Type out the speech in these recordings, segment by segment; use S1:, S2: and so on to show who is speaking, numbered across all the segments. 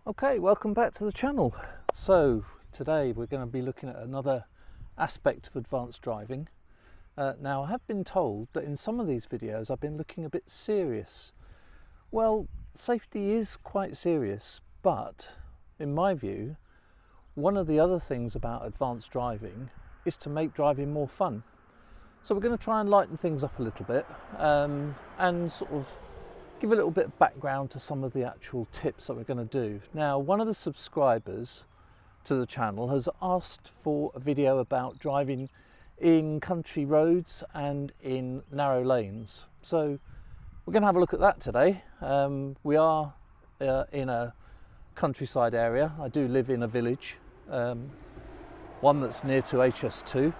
S1: Okay, welcome back to the channel. So today we're going to be looking at another aspect of advanced driving. Now I have been told that in some of these videos I've been looking a bit serious. Well, safety is quite serious, but in my view, one of the other things about advanced driving is to make driving more fun. So we're going to try and lighten things up a little bit and sort of give a little bit of background to some of the actual tips that we're going to do. Now, one of the subscribers to the channel has asked for a video about driving in country roads and in narrow lanes. So we're going to have a look at that today. We are in a countryside area. I do live in a village, one that's near to HS2,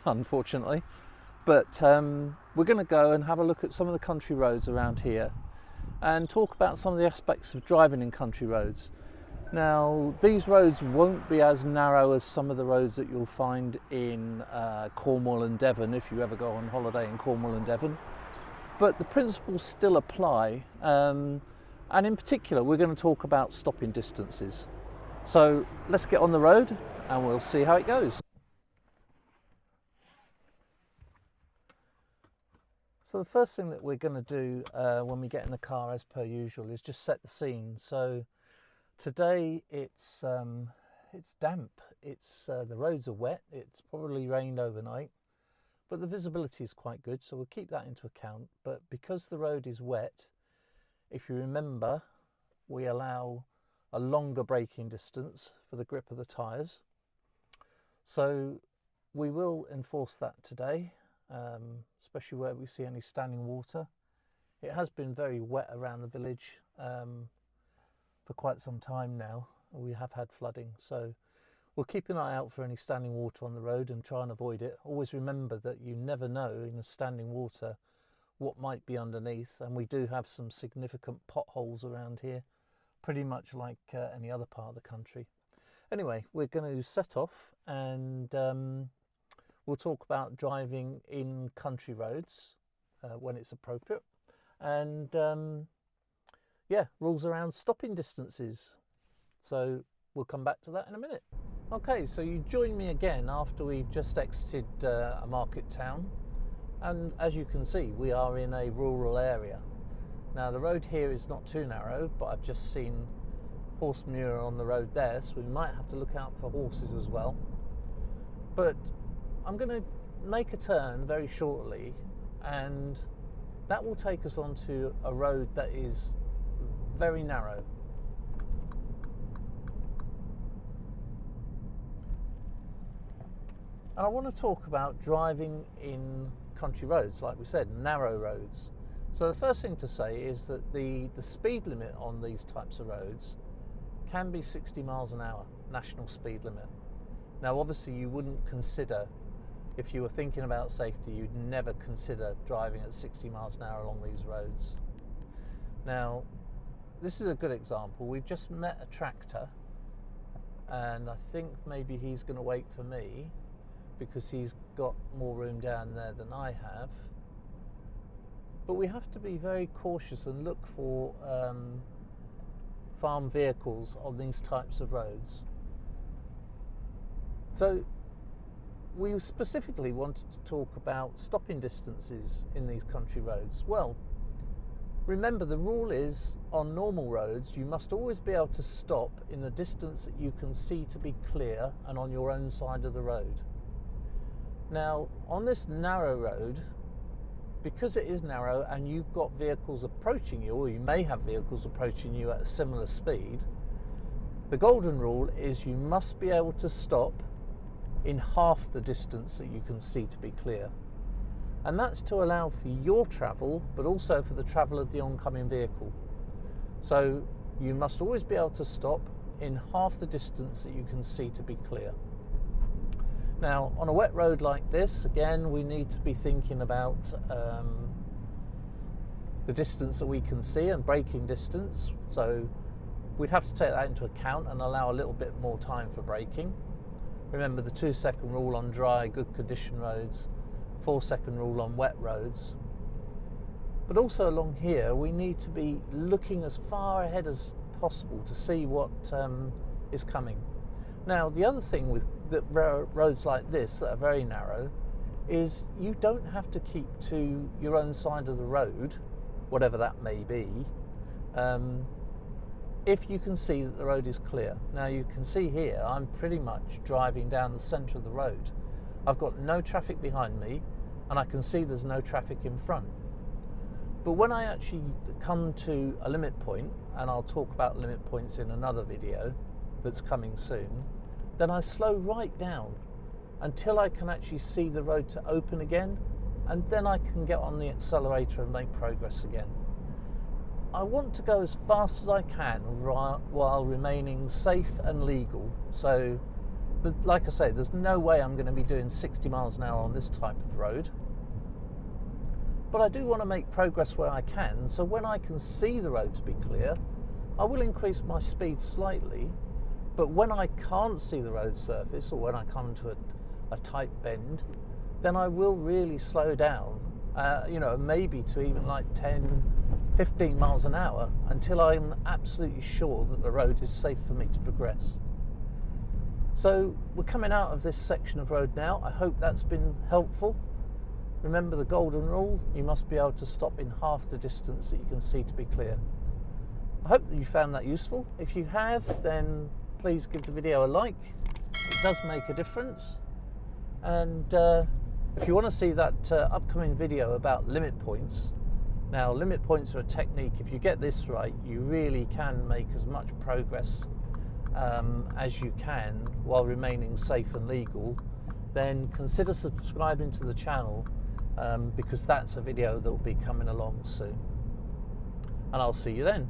S1: unfortunately. But we're going to go and have a look at some of the country roads around here and talk about some of the aspects of driving in country roads. Now, these roads won't be as narrow as some of the roads that you'll find in Cornwall and Devon if you ever go on holiday in Cornwall and Devon, but the principles still apply, and in particular we're going to talk about stopping distances. So let's get on the road and we'll see how it goes. So the first thing that we're going to do when we get in the car, as per usual, is just set the scene. So today it's damp. The roads are wet. It's probably rained overnight, but the visibility is quite good, so we'll keep that into account. But because the road is wet, if you remember, we allow a longer braking distance for the grip of the tyres. So we will enforce that today. Especially where we see any standing water. It has been very wet around the village for quite some time now. We have had flooding, so we'll keep an eye out for any standing water on the road and try and avoid it. Always remember that you never know in the standing water what might be underneath, and we do have some significant potholes around here, pretty much like any other part of the country. Anyway, we're going to set off and we'll talk about driving in country roads when it's appropriate, and yeah, rules around stopping distances. So we'll come back to that in a minute. Okay, so you join me again after we've just exited a market town, and as you can see, we are in a rural area. Now the road here is not too narrow, but I've just seen horse manure on the road there, so we might have to look out for horses as well. But I'm going to make a turn very shortly, and that will take us onto a road that is very narrow. And I want to talk about driving in country roads, like we said, narrow roads. So the first thing to say is that the speed limit on these types of roads can be 60 miles an hour, national speed limit. Now obviously you wouldn't consider, if you were thinking about safety, you'd never consider driving at 60 miles an hour along these roads. Now, this is a good example. We've just met a tractor, and I think maybe he's going to wait for me because he's got more room down there than I have. But we have to be very cautious and look for farm vehicles on these types of roads. So we specifically wanted to talk about stopping distances in these country roads. Well, remember the rule is on normal roads you must always be able to stop in the distance that you can see to be clear and on your own side of the road. Now on this narrow road, because it is narrow and you've got vehicles approaching you, or you may have vehicles approaching you at a similar speed, the golden rule is you must be able to stop in half the distance that you can see to be clear. And that's to allow for your travel, but also for the travel of the oncoming vehicle. So you must always be able to stop in half the distance that you can see to be clear. Now, on a wet road like this, again, we need to be thinking about the distance that we can see and braking distance. So we'd have to take that into account and allow a little bit more time for braking. Remember the 2-second rule on dry, good condition roads, 4-second rule on wet roads. But also along here, we need to be looking as far ahead as possible to see what is coming. Now, the other thing with roads like this that are very narrow is you don't have to keep to your own side of the road, whatever that may be, if you can see that the road is clear. Now, you can see here I'm pretty much driving down the centre of the road. I've got no traffic behind me and I can see there's no traffic in front. But when I actually come to a limit point, and I'll talk about limit points in another video that's coming soon, then I slow right down until I can actually see the road to open again, and then I can get on the accelerator and make progress again. I want to go as fast as I can while remaining safe and legal. So, like I say, there's no way I'm going to be doing 60 miles an hour on this type of road. But I do want to make progress where I can, so when I can see the road to be clear, I will increase my speed slightly. But when I can't see the road surface, or when I come to a tight bend, then I will really slow down, maybe to even like 10, 15 miles an hour until I'm absolutely sure that the road is safe for me to progress. So we're coming out of this section of road now. I hope that's been helpful. Remember the golden rule, you must be able to stop in half the distance that you can see to be clear. I hope that you found that useful. If you have, then please give the video a like. It does make a difference. And if you want to see that upcoming video about limit points, now limit points are a technique. If you get this right, you really can make as much progress as you can while remaining safe and legal. Then consider subscribing to the channel, because that's a video that will be coming along soon. And I'll see you then.